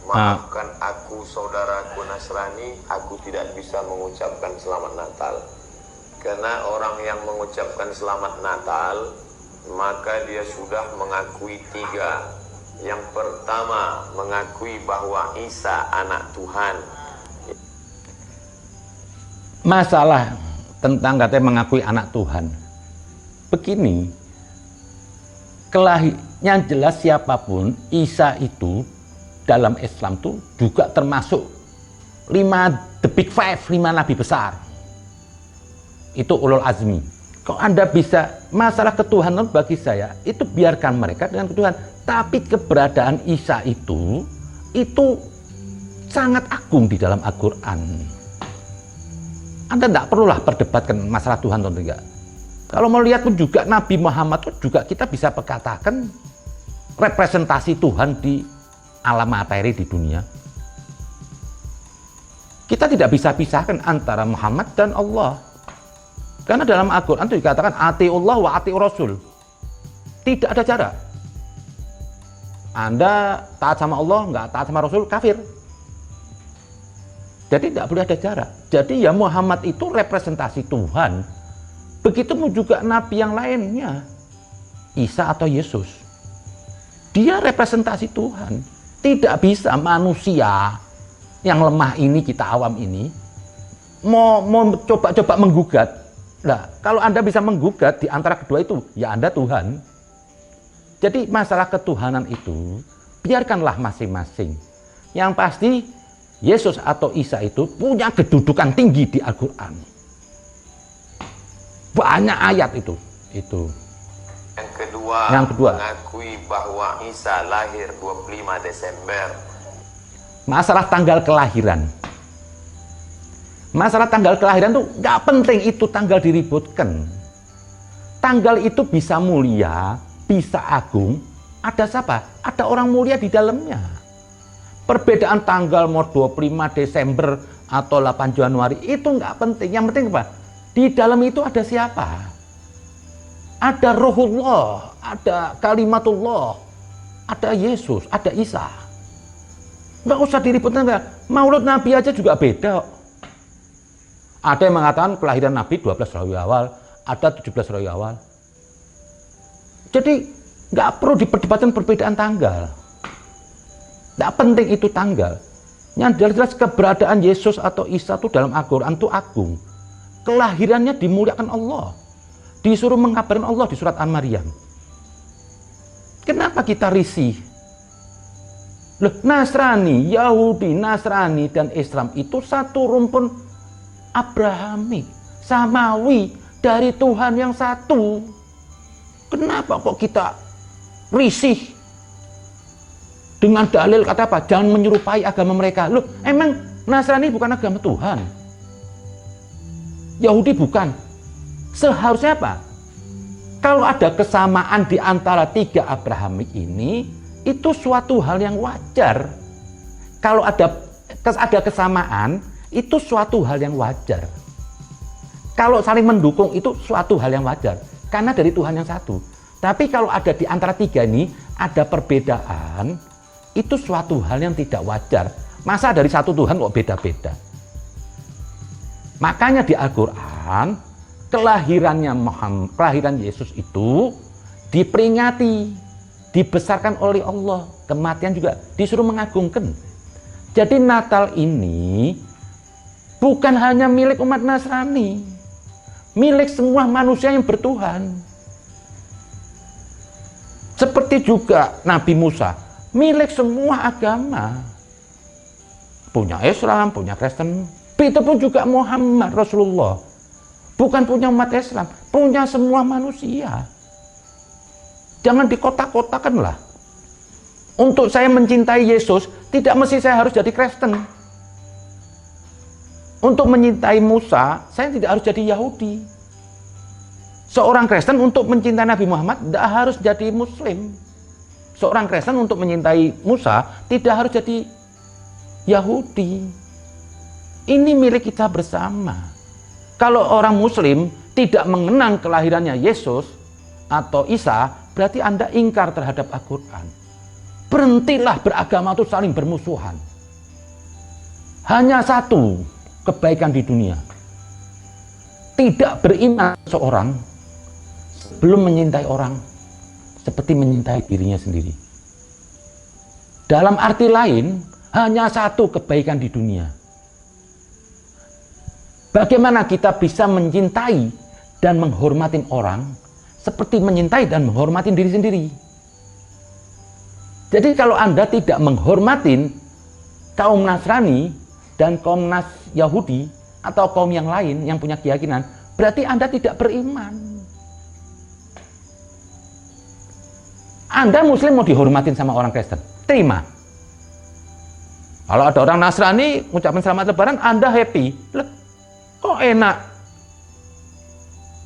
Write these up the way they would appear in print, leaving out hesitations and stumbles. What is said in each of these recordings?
Maafkan aku saudaraku Nasrani, aku tidak bisa mengucapkan selamat Natal. Karena orang yang mengucapkan selamat Natal, maka dia sudah mengakui tiga. Yang pertama, mengakui bahwa Isa anak Tuhan. Masalah tentang katanya mengakui anak Tuhan. Begini, yang jelas siapapun, Isa itu dalam Islam itu juga termasuk the big five, 5 nabi besar. Itu ulul azmi. Kok Anda bisa, masalah ketuhanan bagi saya, itu biarkan mereka dengan ketuhanan. Tapi keberadaan Isa itu sangat agung di dalam Al-Quran. Anda tidak perlulah perdebatkan masalah Tuhan atau tidak. Kalau melihat pun juga Nabi Muhammad itu juga kita bisa katakan representasi Tuhan di alam materi di dunia. Kita tidak bisa pisahkan antara Muhammad dan Allah. Karena dalam Al-Quran itu dikatakan atiullah wa atiur rasul. Tidak ada jarak. Anda taat sama Allah, nggak taat sama Rasul, kafir. Jadi tidak boleh ada jarak. Jadi ya Muhammad itu representasi Tuhan. Begitu juga Nabi yang lainnya. Isa atau Yesus. Dia representasi Tuhan. Tidak bisa manusia yang lemah ini, kita awam ini, mau coba-coba menggugat. Nah, kalau Anda bisa menggugat di antara kedua itu, ya Anda Tuhan. Jadi masalah ketuhanan itu, biarkanlah masing-masing. Yang pasti, Yesus atau Isa itu punya kedudukan tinggi di Al-Quran. Banyak ayat itu. Yang kedua, mengakui bahwa Isa lahir 25 Desember. Masalah tanggal kelahiran. Masalah tanggal kelahiran tuh gak penting itu tanggal diributkan. Tanggal itu bisa mulia, bisa agung. Ada siapa? Ada orang mulia di dalamnya. Perbedaan tanggal mau 25 Desember atau 8 Januari itu nggak penting. Yang penting apa? Di dalam itu ada siapa? Ada Ruhullah, ada Kalimatullah, ada Yesus, ada Isa. Nggak usah diributkan. Maulud Nabi aja juga beda. Ada yang mengatakan kelahiran Nabi 12 Rabiul Awal, ada 17 Rabiul Awal. Jadi nggak perlu diperdebatkan perbedaan tanggal. Nggak penting itu tanggal. Yang jelas keberadaan Yesus atau Isa itu dalam Al-Quran itu agung. Kelahirannya dimuliakan Allah. Disuruh mengabarkan Allah di surat An-Maryam. Kenapa kita risih? Loh, Nasrani, Yahudi, Nasrani, dan Islam itu satu rumpun Abrahamik, Samawi, dari Tuhan yang satu. Kenapa kok kita risih? Dengan dalil kata apa? Jangan menyerupai agama mereka. Loh, emang Nasrani bukan agama Tuhan? Yahudi bukan? Seharusnya apa? Kalau ada kesamaan di antara tiga Abrahamik ini, itu suatu hal yang wajar. Kalau ada kesamaan, itu suatu hal yang wajar. Kalau saling mendukung, itu suatu hal yang wajar. Karena dari Tuhan yang satu. Tapi kalau ada di antara tiga ini, ada perbedaan, itu suatu hal yang tidak wajar. Masa dari satu Tuhan kok beda-beda? Makanya di Al-Quran, kelahiran Yesus itu diperingati, dibesarkan oleh Allah. Kematian juga disuruh mengagungkan. Jadi Natal ini bukan hanya milik umat Nasrani, milik semua manusia yang bertuhan. Seperti juga Nabi Musa, milik semua agama. Punya Islam, punya Kristen, itu pun juga Muhammad Rasulullah. Bukan punya umat Islam, punya semua manusia. Jangan dikotak-kotakan lah. Untuk saya mencintai Yesus, tidak mesti saya harus jadi Kristen. Untuk mencintai Musa, saya tidak harus jadi Yahudi. Seorang Kristen untuk mencintai Nabi Muhammad tidak harus jadi Muslim. Seorang Kristen untuk mencintai Musa tidak harus jadi Yahudi. Ini milik kita bersama. Kalau orang Muslim tidak mengenang kelahirannya Yesus atau Isa, berarti Anda ingkar terhadap Al-Quran. Berhentilah beragama itu saling bermusuhan. Hanya satu kebaikan di dunia. Tidak beriman seorang sebelum menyintai orang seperti menyintai dirinya sendiri. Dalam arti lain, hanya satu kebaikan di dunia. Bagaimana kita bisa mencintai dan menghormati orang seperti mencintai dan menghormati diri sendiri. Jadi kalau Anda tidak menghormati kaum Nasrani dan kaum Yahudi atau kaum yang lain yang punya keyakinan, berarti Anda tidak beriman. Anda Muslim mau dihormatin sama orang Kristen, terima. Kalau ada orang Nasrani ngucapin selamat lebaran, Anda happy. Loh, kok enak?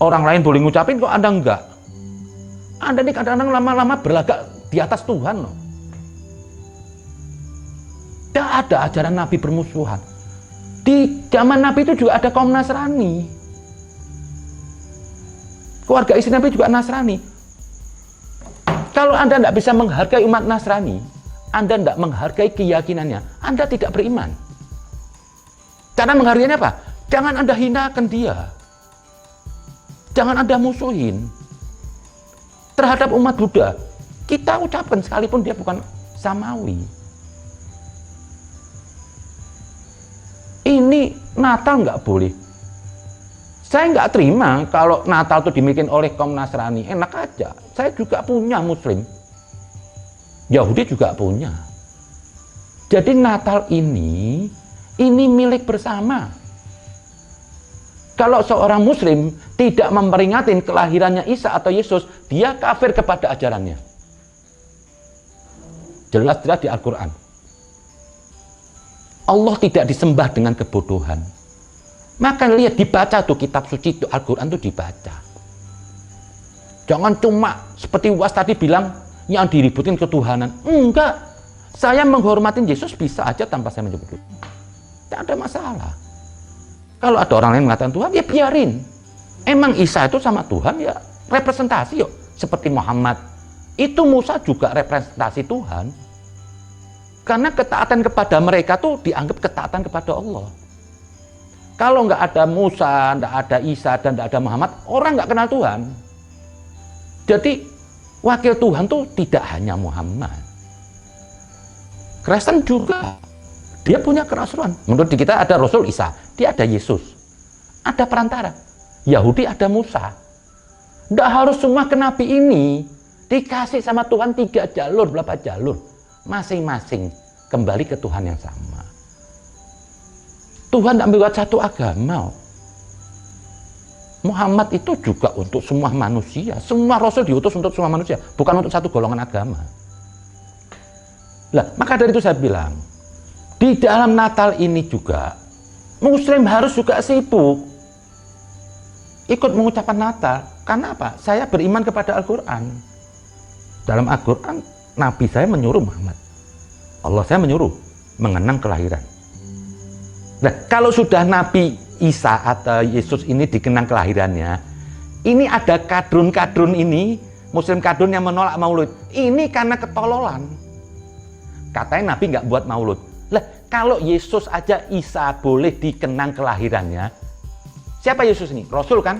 Orang lain boleh ngucapin, kok Anda enggak? Anda ini kadang-kadang lama-lama berlagak di atas Tuhan loh. Tidak ada ajaran Nabi bermusuhan. Di zaman Nabi itu juga ada kaum Nasrani. Keluarga istri Nabi juga Nasrani. Kalau Anda tidak bisa menghargai umat Nasrani, Anda tidak menghargai keyakinannya, Anda tidak beriman. Cara menghargainya apa? Jangan Anda hinakan dia. Jangan Anda musuhin. Terhadap umat Buddha, kita ucapkan sekalipun dia bukan Samawi. Ini Natal nggak boleh. Saya nggak terima kalau Natal itu dimiliki oleh kaum Nasrani. Enak aja. Saya juga punya Muslim. Yahudi juga punya. Jadi Natal ini milik bersama. Kalau seorang Muslim tidak memperingati kelahirannya Isa atau Yesus, dia kafir kepada ajarannya. Jelas-jelas di Al-Quran. Allah tidak disembah dengan kebodohan. Maka lihat, dibaca tuh kitab suci itu, Al-Quran itu dibaca. Jangan cuma seperti Was tadi bilang yang diributin ketuhanan. Enggak. Saya menghormati Yesus bisa aja tanpa saya menyebut Tuhan. Tidak ada masalah. Kalau ada orang lain mengatakan Tuhan, ya biarin. Emang Isa itu sama Tuhan ya representasi yuk. Seperti Muhammad. Itu Musa juga representasi Tuhan. Karena ketaatan kepada mereka tuh dianggap ketaatan kepada Allah. Kalau nggak ada Musa, nggak ada Isa, dan nggak ada Muhammad, orang nggak kenal Tuhan. Jadi wakil Tuhan tuh tidak hanya Muhammad. Kristen juga, dia punya kerasulan. Menurut kita ada Rasul Isa, dia ada Yesus, ada perantara. Yahudi ada Musa. Nggak harus semua ke Nabi ini dikasih sama Tuhan 3 jalur, berapa jalur. Masing-masing kembali ke Tuhan yang sama. Tuhan tidak membuat satu agama. Muhammad itu juga untuk semua manusia. Semua Rasul diutus untuk semua manusia, bukan untuk satu golongan agama. Lah, maka dari itu saya bilang, di dalam Natal ini juga Muslim harus juga sibuk ikut mengucapkan Natal. Karena apa? Saya beriman kepada Al-Quran. Dalam Al-Quran, Nabi saya menyuruh Muhammad. Allah saya menyuruh mengenang kelahiran. Nah, kalau sudah Nabi Isa atau Yesus ini dikenang kelahirannya, ini ada kadrun-kadrun ini, Muslim kadrun yang menolak maulud. Ini karena ketololan. Katanya Nabi nggak buat maulud. Lah, kalau Yesus aja Isa boleh dikenang kelahirannya, siapa Yesus ini? Rasul kan?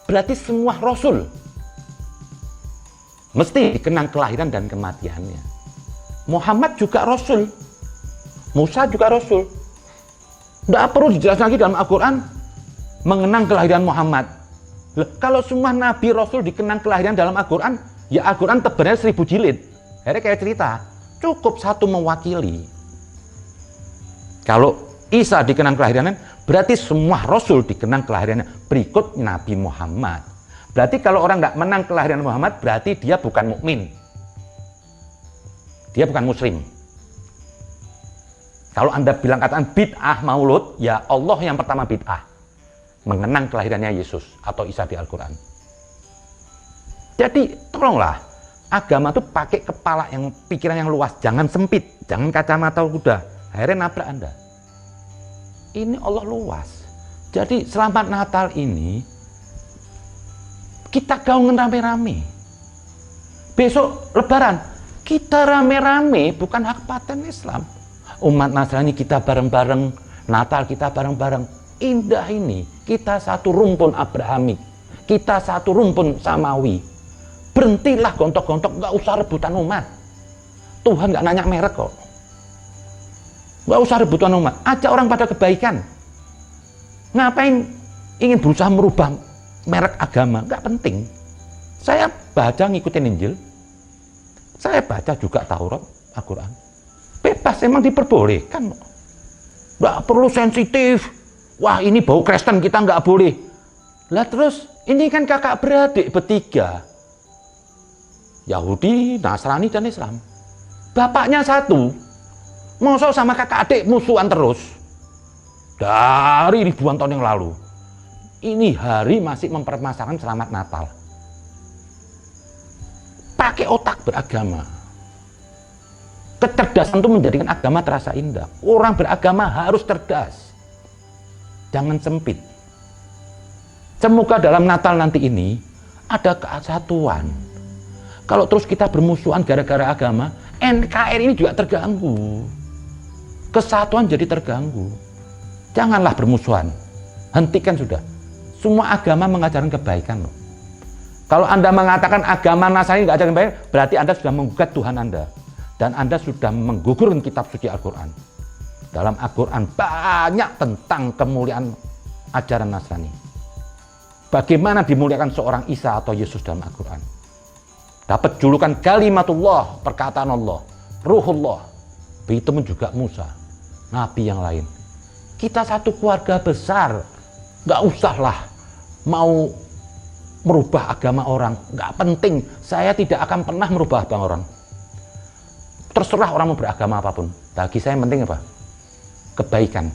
Berarti semua Rasul mesti dikenang kelahiran dan kematiannya. Muhammad juga Rasul. Musa juga Rasul. Tidak perlu dijelaskan lagi dalam Al-Quran mengenang kelahiran Muhammad. Loh, kalau semua Nabi Rasul dikenang kelahiran dalam Al-Quran, ya Al-Quran tebalnya 1000 jilid. Akhirnya kayak cerita, cukup satu mewakili. Kalau Isa dikenang kelahirannya, berarti semua Rasul dikenang kelahirannya. Berikut Nabi Muhammad. Berarti kalau orang nggak menang kelahiran Muhammad, berarti dia bukan mukmin. Dia bukan Muslim. Kalau Anda bilang kataan bid'ah maulud, ya Allah yang pertama bid'ah. Mengenang kelahirannya Yesus atau Isa di Al-Quran. Jadi tolonglah, agama itu pakai kepala yang pikiran yang luas. Jangan sempit, jangan kacamata kuda. Akhirnya nabrak Anda. Ini Allah luas. Jadi selamat Natal ini, kita gaungin rame-rame. Besok Lebaran, Kita rame-rame, bukan hak paten Islam. Umat Nasrani kita bareng-bareng, Natal kita bareng-bareng. Indah ini, kita satu rumpun Abrahamik, kita satu rumpun Samawi. Berhentilah gontok-gontok, nggak usah rebutan umat. Tuhan nggak nanya merek kok. Nggak usah rebutan umat, ajak orang pada kebaikan. Ngapain ingin berusaha merubah merek agama? Nggak penting. Saya baca ngikutin Injil, saya baca juga Taurat, Al-Quran. Bebas, emang diperbolehkan. Nggak perlu sensitif. Wah, ini bau Kristen, kita nggak boleh. Lah terus, ini kan kakak beradik bertiga. Yahudi, Nasrani, dan Islam. Bapaknya satu. Masa sama kakak adik musuhan terus? Dari ribuan tahun yang lalu. Ini hari masih mempermasalahkan selamat Natal. Pakai otak beragama. Kecerdasan itu menjadikan agama terasa indah. Orang beragama harus cerdas. Jangan sempit. Semoga dalam Natal nanti ini ada kesatuan. Kalau terus kita bermusuhan gara-gara agama, NKRI ini juga terganggu. Kesatuan jadi terganggu. Janganlah bermusuhan. Hentikan sudah. Semua agama mengajarkan kebaikan loh. Kalau Anda mengatakan agama Nasrani nggak ajarkan kebaikan, berarti Anda sudah menggugat Tuhan Anda. Dan Anda sudah menggugurkan kitab suci Al-Quran. Dalam Al-Quran banyak tentang kemuliaan ajaran Nasrani. Bagaimana dimuliakan seorang Isa atau Yesus dalam Al-Quran. Dapat julukan kalimatullah, perkataan Allah, ruhullah. Begitu pun juga Musa, nabi yang lain. Kita satu keluarga besar, nggak usahlah mau merubah agama orang. Nggak penting, saya tidak akan pernah merubah agama orang. Terserah orang mau beragama apapun. Bagi saya yang penting apa? Kebaikan.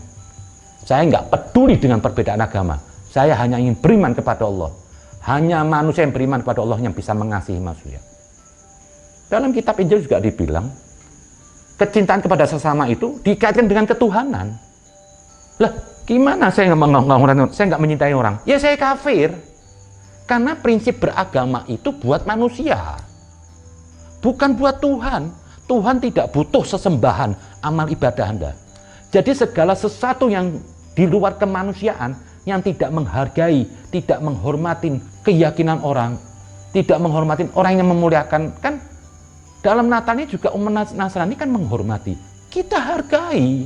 Saya nggak peduli dengan perbedaan agama. Saya hanya ingin beriman kepada Allah. Hanya manusia yang beriman kepada Allah yang bisa mengasihi manusia. Dalam kitab Injil juga dibilang, kecintaan kepada sesama itu dikaitkan dengan ketuhanan. Lah, gimana saya nggak mencintai orang? Ya saya kafir. Karena prinsip beragama itu buat manusia. Bukan buat Tuhan. Tuhan tidak butuh sesembahan amal ibadah Anda. Jadi segala sesuatu yang di luar kemanusiaan, yang tidak menghargai, tidak menghormatin keyakinan orang, tidak menghormatin orang yang memuliakan, kan dalam Natal ini juga umat Nasrani kan menghormati. Kita hargai.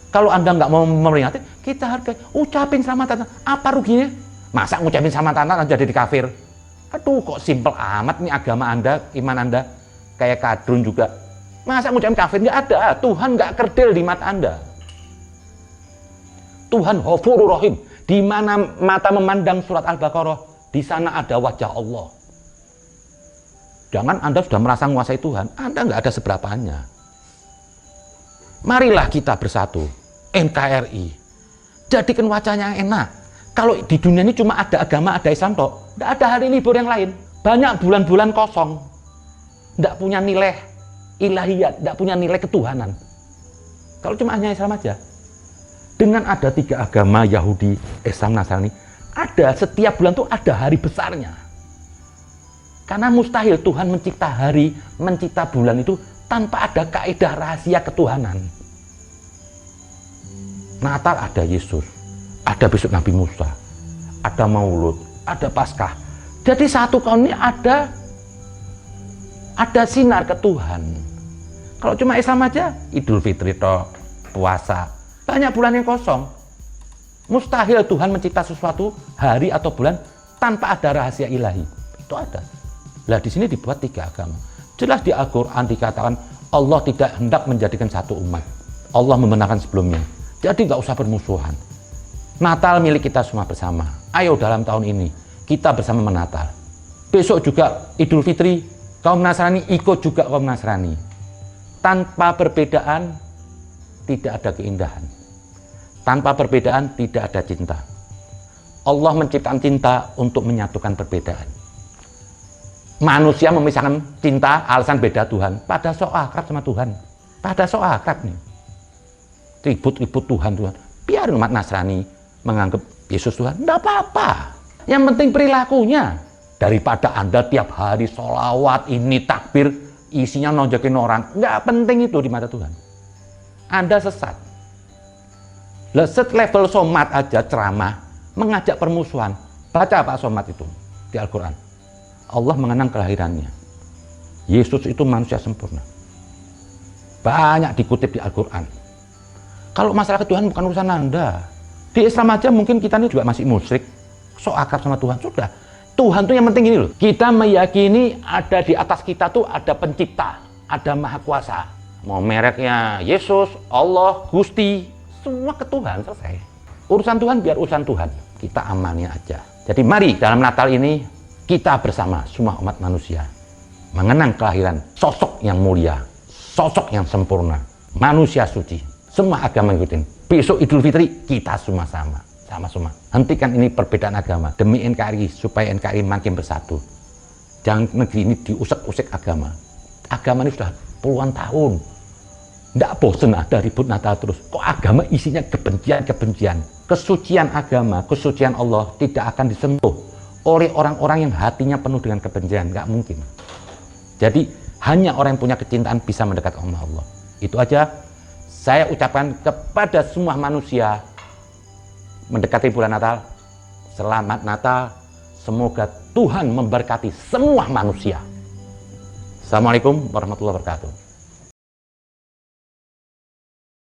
Kalau Anda nggak mau memperingati, kita hargai. Ucapin selamat Natal. Apa ruginya? Masa ngucapin selamat Natal jadi kafir? Aduh, kok simpel amat nih agama Anda, iman Anda. Kayak kadrun juga. Masa ngucapin kafir? Nggak ada. Tuhan nggak kerdil di mata Anda. Tuhan Ghafurur Rahim. Di mana mata memandang surat Al-Baqarah, di sana ada wajah Allah. Jangan Anda sudah merasa menguasai Tuhan, Anda nggak ada seberapanya. Marilah kita bersatu, NKRI. Jadikan wajahnya yang enak. Kalau di dunia ini cuma ada agama, ada Islam toh, nggak ada hari libur yang lain. Banyak bulan-bulan kosong, nggak punya nilai ilahiyat, nggak punya nilai ketuhanan. Kalau cuma hanya Islam aja. Dengan ada 3 agama, Yahudi, Islam, Nasrani, ada setiap bulan tuh ada hari besarnya. Karena mustahil Tuhan mencipta hari, mencipta bulan itu tanpa ada kaidah rahasia ketuhanan. Natal ada Yesus, ada besok Nabi Musa, ada Maulud, ada Paskah. Jadi satu tahun ini ada sinar ke Tuhan. Kalau cuma Islam aja, Idul Fitri toh, puasa. Banyak bulan yang kosong. Mustahil Tuhan mencipta sesuatu hari atau bulan tanpa ada rahasia ilahi. Itu ada. Lah di sini dibuat 3 agama. Jelas di Al-Quran dikatakan Allah tidak hendak menjadikan satu umat. Allah membenarkan sebelumnya. Jadi nggak usah bermusuhan. Natal milik kita semua bersama. Ayo dalam tahun ini kita bersama menatal. Besok juga Idul Fitri, kaum Nasrani ikut juga kaum Nasrani. Tanpa perbedaan tidak ada keindahan. Tanpa perbedaan tidak ada cinta. Allah menciptakan cinta untuk menyatukan perbedaan. Manusia memisahkan cinta alasan beda Tuhan. Pada sok akrab sama Tuhan. Pada sok akrab nih. Ribut-ribut Tuhan. Biar umat Nasrani menganggap Yesus Tuhan. Tidak apa-apa. Yang penting perilakunya. Daripada Anda tiap hari sholawat ini takbir. isinya nonjokin orang, nggak penting itu di mata Tuhan. Anda sesat. Set level somat aja ceramah, mengajak permusuhan. Baca Pak Somat itu di Al-Quran. Allah mengenang kelahirannya. Yesus itu manusia sempurna. Banyak dikutip di Al-Quran. Kalau masalah Tuhan bukan urusan Anda. Di Islam aja mungkin kita ini juga masih musyrik. So akrab sama Tuhan, sudah. Tuhan tuh yang penting ini loh. Kita meyakini ada di atas kita tuh ada pencipta, ada maha kuasa. Mau mereknya Yesus, Allah, Gusti, semua ke Tuhan, selesai. Urusan Tuhan biar urusan Tuhan. Kita amani aja. Jadi mari dalam Natal ini kita bersama semua umat manusia mengenang kelahiran sosok yang mulia, sosok yang sempurna, manusia suci. Semua agama ngikutin. Besok Idul Fitri kita semua sama. Sama-sama. Hentikan ini perbedaan agama demi NKRI supaya NKRI makin bersatu. Jangan negeri ini diusik-usik agama. Agama ini sudah puluhan tahun. Tidak bosan ada ribut Natal terus. Kok agama isinya kebencian-kebencian. Kesucian agama, kesucian Allah tidak akan disentuh oleh orang-orang yang hatinya penuh dengan kebencian. Nggak mungkin. Jadi hanya orang yang punya kecintaan bisa mendekat ke Allah. Itu aja saya ucapkan kepada semua manusia mendekati bulan Natal. Selamat Natal. Semoga Tuhan memberkati semua manusia. Assalamualaikum warahmatullahi wabarakatuh.